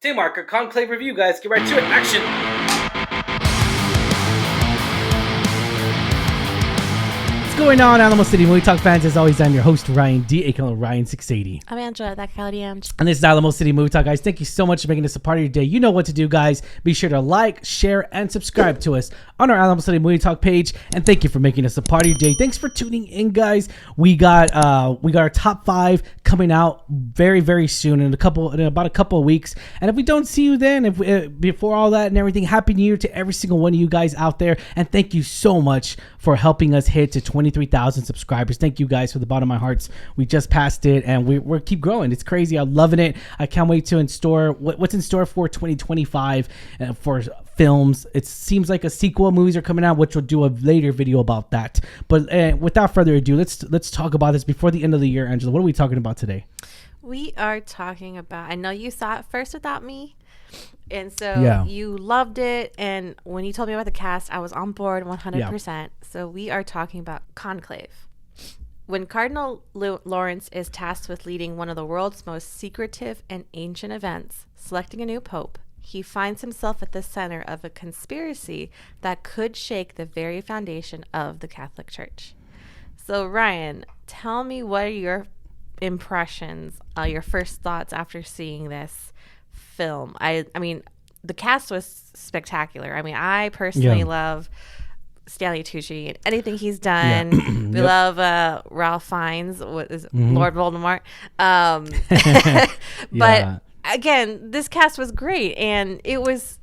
Day marker, Conclave review, guys. Get right to it. Action! What's going on, Alamo City Movie Talk fans? As always, I'm your host, Ryan D, aka Ryan680. I'm Angela, that Cloudy Ange. And this is Alamo City Movie Talk, guys. Thank you so much for making this a part of your day. You know what to do, guys. Be sure to like, share, and subscribe to us on our Alamo City Movie Talk page. And thank you for making us a part of your day. Thanks for tuning in, guys. We got our top 5 coming out very, very soon in about a couple of weeks. And if we don't see you then, before all that and everything, Happy New Year to every single one of you guys out there. And thank you so much for helping us hit to 23,000 subscribers. Thank you guys from the bottom of my hearts. We just passed it and we're keep growing. It's crazy. I'm loving it. I can't wait to what's in store for 2025 for films. It seems like a sequel movies are coming out, which we'll do a later video about that. But without further ado, let's talk about this before the end of the year. Angela, what are we talking about today? We are talking about, I know you saw it first without me, and so you loved it, and when you told me about the cast, I was on board 100%. Yeah. So we are talking about Conclave. When Cardinal Lawrence is tasked with leading one of the world's most secretive and ancient events, selecting a new pope, he finds himself at the center of a conspiracy that could shake the very foundation of the Catholic Church. So Ryan, tell me, what are your impressions, your first thoughts after seeing this film? I mean, the cast was spectacular. I mean, I personally love Stanley Tucci and anything he's done. We love Ralph Fiennes, what is Lord Voldemort. But again, this cast was great, and it was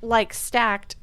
like stacked.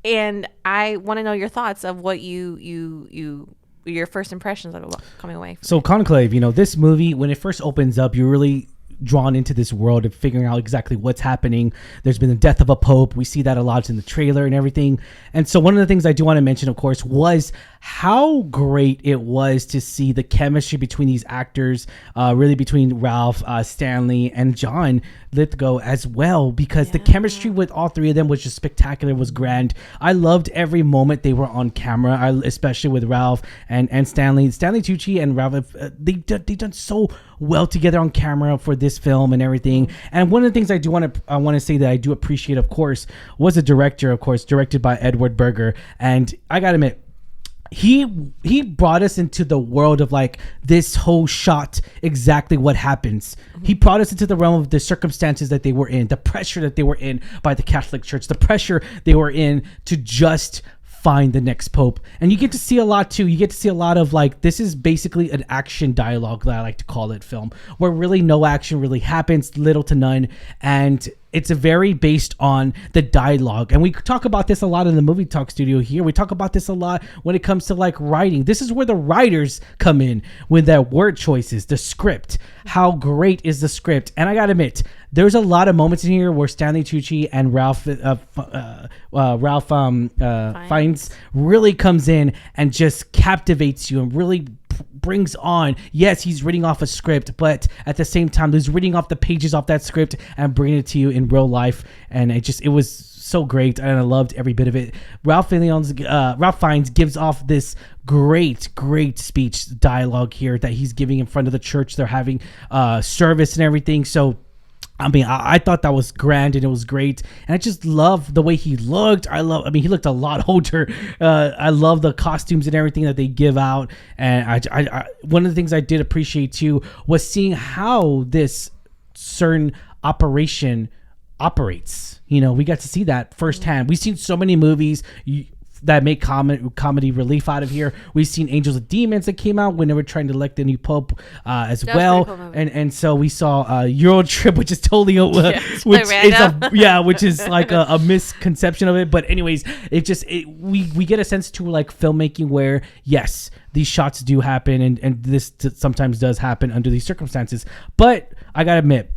And I want to know your thoughts of what your first impressions of coming away. So Conclave, this movie, when it first opens up, you're really drawn into this world of figuring out exactly what's happening. There's been the death of a pope. We see that a lot in the trailer and everything. And so one of the things I do want to mention, of course, was how great it was to see the chemistry between these actors, really between Ralph, Stanley, and John Lithgow as well, because the chemistry with all three of them was just spectacular, was grand. I loved every moment they were on camera, especially with Ralph and Stanley Tucci and Ralph. They done so well together on camera for this film and everything. And one of the things I want to say that I do appreciate, of course, was the director, of course, directed by Edward Berger. And I gotta admit, he brought us into the world of like this whole shot, exactly what happens. He brought us into the realm of the circumstances that they were in, the pressure that they were in by the Catholic Church, the pressure they were in to just find the next pope. And you get to see a lot too. You get to see a lot of like, this is basically an action dialogue that I like to call it film, where really no action really happens, little to none. And it's very based on the dialogue. And we talk about this a lot in the Movie Talk studio here. We talk about this a lot when it comes to like writing. This is where the writers come in with their word choices, the script. How great is the script? And I gotta admit, there's a lot of moments in here where Stanley Tucci and Ralph Fiennes really comes in and just captivates you and really brings on. Yes, he's reading off a script, but at the same time, he's reading off the pages off that script and bringing it to you in real life. And it was so great, and I loved every bit of it. Ralph Fiennes gives off this great speech dialogue here that he's giving in front of the church. They're having service and everything. So I mean, I thought that was grand and it was great. And I just love the way he looked. He looked a lot older. I love the costumes and everything that they give out. And I one of the things I did appreciate too was seeing how this certain operation operates. We got to see that firsthand. We've seen so many movies that make comedy relief out of here. We've seen Angels and Demons that came out when they were trying to elect the new pope as well. Cool, and so we saw Euro Trip, which is totally which is like a misconception of it. But anyways, we get a sense to like filmmaking where yes, these shots do happen and this sometimes does happen under these circumstances. But I gotta admit,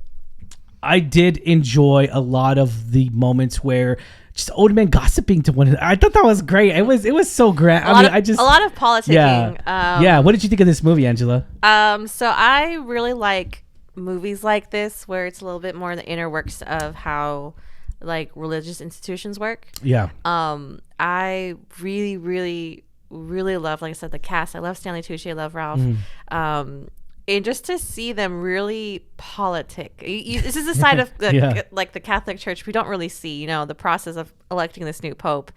I did enjoy a lot of the moments where just old men gossiping to one another. I thought that was great. It was so great. A lot of politicking. Yeah. What did you think of this movie, Angela? So I really like movies like this where it's a little bit more the inner works of how like religious institutions work. Yeah. I really, really, really love, like I said, the cast. I love Stanley Tucci. I love Ralph. And just to see them really politic. This is a side of the, like the Catholic Church we don't really see. The process of electing this new pope.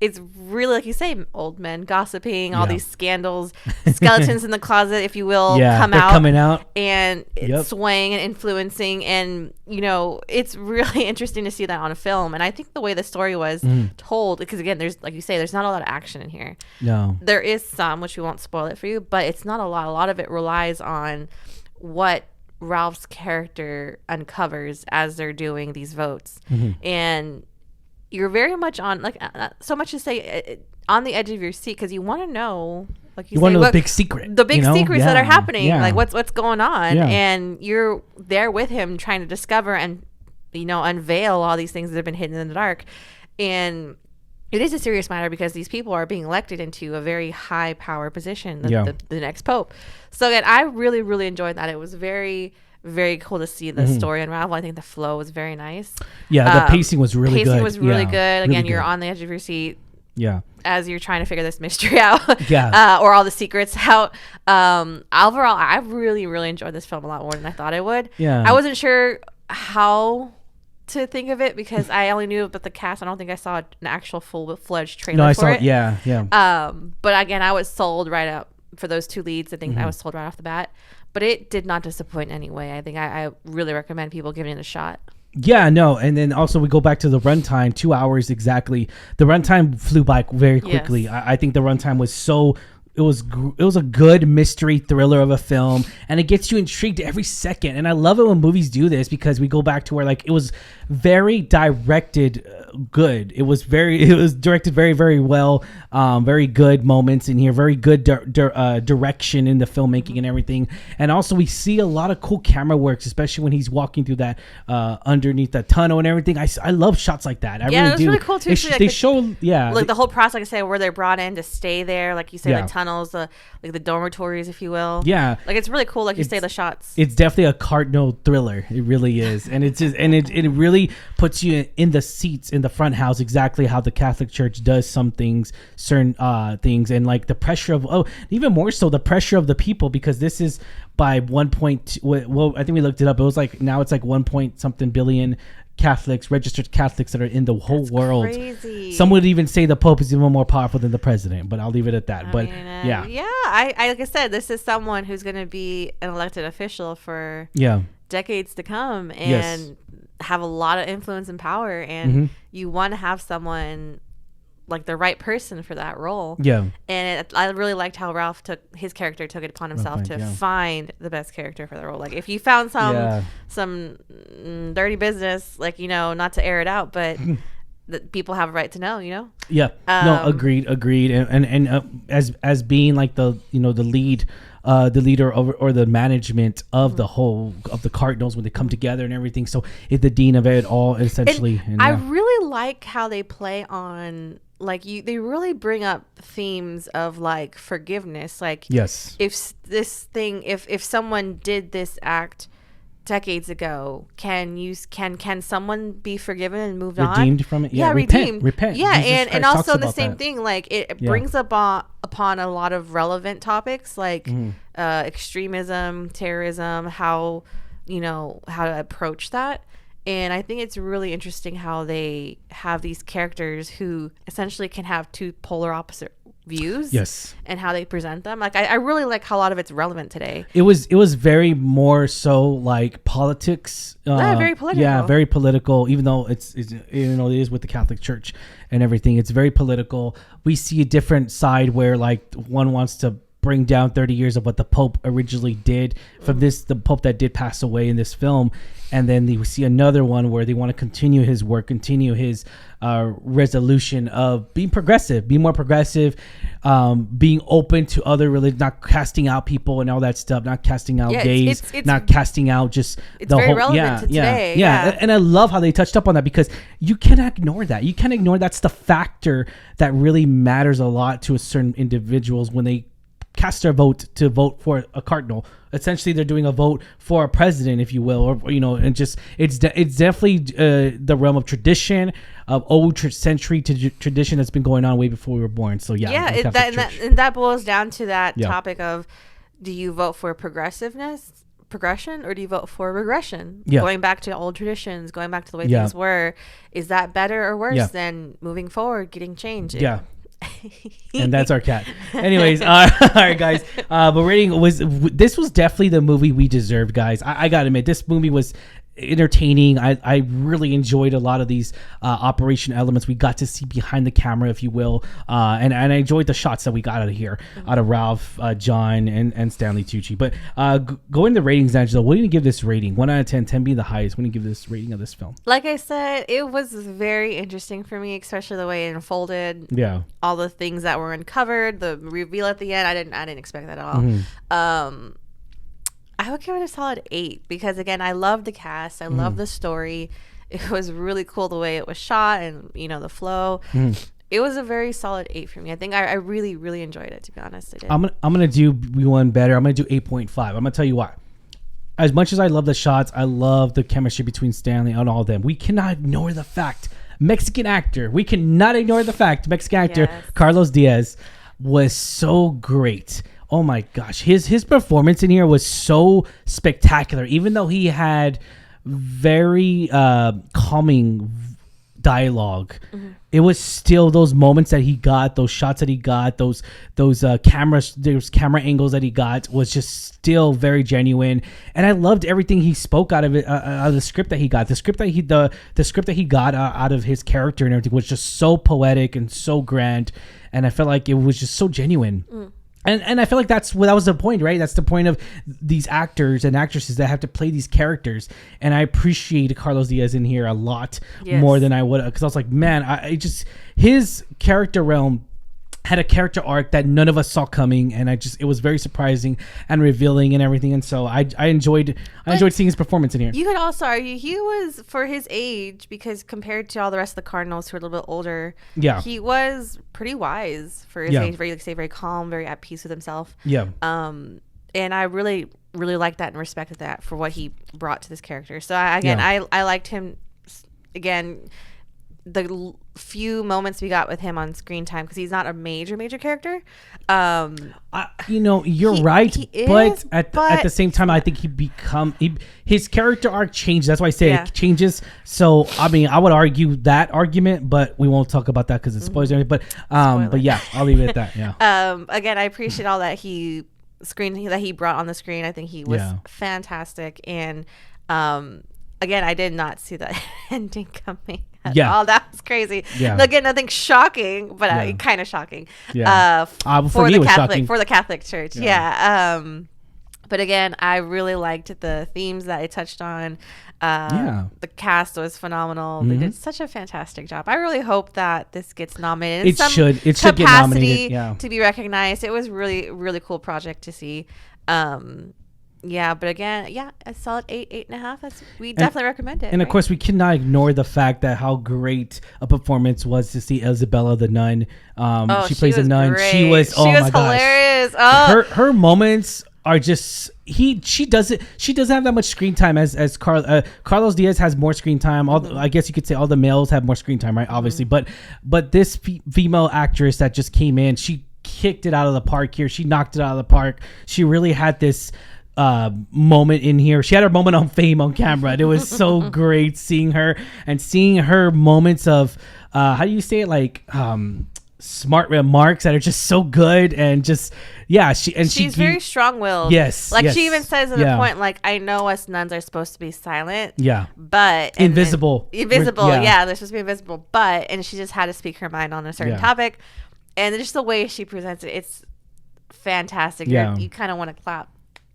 It's really, like you say, old men gossiping, all these scandals, skeletons in the closet, if you will, coming out and swaying and influencing. And it's really interesting to see that on a film. And I think the way the story was told, because again, there's, like you say, there's not a lot of action in here. No, there is some, which we won't spoil it for you, but it's not a lot. A lot of it relies on what Ralph's character uncovers as they're doing these votes. And you're very much on, like, so much to say, on the edge of your seat, because you want to know, like you want to know the big secret, secrets that are happening, like what's going on, and you're there with him trying to discover and unveil all these things that have been hidden in the dark. And it is a serious matter because these people are being elected into a very high power position, the next pope. So again, I really, really enjoyed that. It was very, very cool to see the story unravel. I think the flow was very nice. Yeah, the pacing was really good. Pacing was really good. Again, really you're good. on the edge of your seat. Yeah. As you're trying to figure this mystery out. Or all the secrets out. Overall, I really, really enjoyed this film a lot more than I thought I would. Yeah. I wasn't sure how to think of it because I only knew about the cast. I don't think I saw an actual full-fledged trailer for it. Yeah. But again, I was sold right up for those two leads. I think I was sold right off the bat. But it did not disappoint in any way. I think I really recommend people giving it a shot. Yeah, no. And then also we go back to the runtime, 2 hours exactly. The runtime flew by very quickly. Yes. I think the runtime was it was a good mystery thriller of a film, and it gets you intrigued every second. And I love it when movies do this because we go back to where like it was very directed good. It was directed very, very well. Very good moments in here, very good direction in the filmmaking and everything. And also we see a lot of cool camera works, especially when he's walking through that underneath the tunnel and everything. I love shots like that. I really do. Really cool too. They show like the whole process, like I say, where they're brought in to stay there, like you say, the tunnels, like the dormitories, if you will. Yeah, like it's really cool. Like you say, the shots. It's definitely a Cardinal thriller. It really is, and it's just it really puts you in the seats in the front house, exactly how the Catholic Church does some things, certain things, and like the pressure of even more so the pressure of the people, because this is by 1.2. Well, I think we looked it up. It was like now it's like 1 point something billion Catholics, registered Catholics that are in the whole world. Crazy. Some would even say the Pope is even more powerful than the president, but I'll leave it at that. I like I said, this is someone who's going to be an elected official for decades to come and have a lot of influence and power, and you want to have someone like the right person for that role. And I really liked how Ralph took it upon himself to find the best character for the role. Like if you found some dirty business, like not to air it out, but that people have a right to know. No, agreed. And as being like the lead, the leader or the management of the whole of the Cardinals when they come together and everything. So it's the dean of it all essentially. And I really like how they play on. Like they really bring up themes of like forgiveness. Like if someone did this act decades ago, can someone be forgiven and moved on? Redeemed from it? Yeah, redeemed. Repent. Yeah, and also the same thing. Like it brings upon a lot of relevant topics like extremism, terrorism, how to approach that. And I think it's really interesting how they have these characters who essentially can have two polar opposite views. Yes. And how they present them. Like I really like how a lot of it's relevant today. It was very more so like politics. Very political. Yeah, very political. Even though it is with the Catholic Church and everything, it's very political. We see a different side where like one wants to bring down 30 years of what the Pope originally did from the Pope that did pass away in this film. And then we see another one where they want to continue his work, continue his resolution of being progressive, being more progressive, being open to other religions, not casting out people and all that stuff, not casting out gays, not casting out just the whole relevant to today. Yeah. And I love how they touched up on that because you cannot ignore that. You can't ignore that's the factor that really matters a lot to a certain individuals when they cast their vote to vote for a cardinal. Essentially, they're doing a vote for a president, if you will, or and just it's definitely the realm of tradition, of old century tradition that's been going on way before we were born. So and that boils down to that topic of, do you vote for progressiveness, progression or do you vote for regression? Yeah. Going back to old traditions, going back to the way things were. Is that better or worse than moving forward, getting change? Yeah. And that's our cat. Anyways, all right, guys. But rating this was definitely the movie we deserved, guys. I gotta admit, this movie was entertaining. I really enjoyed a lot of these operation elements we got to see behind the camera, if you will, and I enjoyed the shots that we got out of here, out of Ralph, John, and Stanley Tucci. But going to ratings, Angela, what do you give this rating? 1 out of 10, 10 being the highest. What do you give this rating of this film? Like I said, it was very interesting for me, especially the way it unfolded. Yeah, all the things that were uncovered, the reveal at the end. I didn't expect that at all. I would give it a solid 8 because, again, I love the cast. I love the story. It was really cool the way it was shot and, the flow. It was a very solid 8 for me. I think I really, really enjoyed it, to be honest. I did. I'm gonna do one better. I'm going to do 8.5. I'm going to tell you why. As much as I love the shots, I love the chemistry between Stanley and all of them. We cannot ignore the fact, Mexican actor, Carlos Diaz was so great. Oh my gosh, his performance in here was so spectacular. Even though he had very calming dialogue, it was still those moments that he got, those shots that he got, those camera angles that he got was just still very genuine. And I loved everything he spoke out of it, out of the script that he got. The script that he got out of his character and everything was just so poetic and so grand. And I felt like it was just so genuine. And I feel like that was the point, right? That's the point of these actors and actresses that have to play these characters. And I appreciate Carlos Diaz in here a lot more than I would, because I was like, man, his character realm had a character arc that none of us saw coming, and it was very surprising and revealing and everything. And so I enjoyed seeing his performance in here. You could also argue he was, for his age, because compared to all the rest of the Cardinals who are a little bit older, he was pretty wise for his age. Very calm, very at peace with himself. And I really, really liked that and respected that for what he brought to this character. So I liked him. Again, the few moments we got with him on screen time, because he's not a major character. You're right, but at the same time, I think his character arc changed. That's why I say it changes. So I would argue that argument, but we won't talk about that because it spoils everything. But yeah, I'll leave it at that. Yeah. Again, I appreciate all that he brought on the screen. I think he was fantastic, and again, I did not see that ending coming. Oh, that was crazy. Again, nothing shocking, but kind of shocking. For me, it was shocking. For the Catholic Church. But again, I really liked the themes that it touched on. The cast was phenomenal. They did such a fantastic job. I really hope that this gets nominated. It should get nominated. To be recognized. It was really, really cool project to see. But again, a solid 8.5. We definitely recommend it. And of course, we cannot ignore the fact that how great a performance was to see Isabella the nun. She plays a nun. Great. She was hilarious. Her moments are just she doesn't have that much screen time as Carlos Diaz has more screen time. I guess you could say all the males have more screen time, right? Obviously, but this female actress that just came in, she kicked it out of the park here. She knocked it out of the park. She really had this moment in here. She had her moment on fame on camera, and it was so great seeing her moments of how do you say it, like smart remarks that are just so good, and just she's very strong-willed. She even says at a point, like, I know us nuns are supposed to be silent, but invisible, they're supposed to be invisible, and she just had to speak her mind on a certain topic, and just the way she presents it, it's fantastic. You kind of want to clap.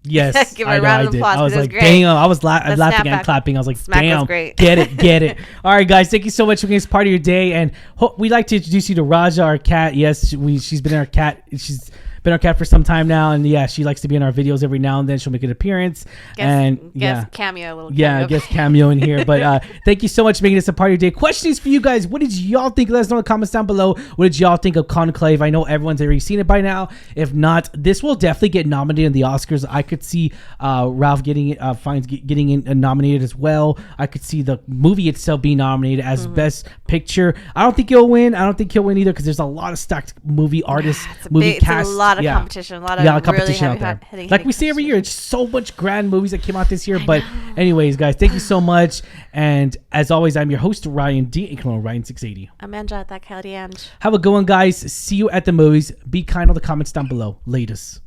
Yes, give her a round of applause. I was like, damn, I was laughing and clapping. I was like, damn, great. Get it. All right, guys, thank you so much for being part of your day, and we'd like to introduce you to Raja, our cat. Yes, she's been our cat. She's been our cat for some time now, and she likes to be in our videos every now and then. She'll make an appearance cameo, a little cameo. Guest cameo in here. But thank you so much for making this a part of your day. Questions for you guys: what did y'all think? Let us know in the comments down below. What did y'all think of Conclave? I know everyone's already seen it by now. If not, this will definitely get nominated in the Oscars. I could see Ralph getting nominated as well. I could see the movie itself being nominated as Best Picture. I don't think he'll win. I don't think he'll win either, because there's a lot of stacked movie artists, movie cast. lot of competition. A lot of competition really out there. Like we see every year, it's so much grand movies that came out this year. But anyways, guys, thank you so much. And as always, I'm your host, Ryan D. Ryan680. I'm Anja, that Kelly Ange. Have a good one, guys. See you at the movies. Be kind on the comments down below. Latest.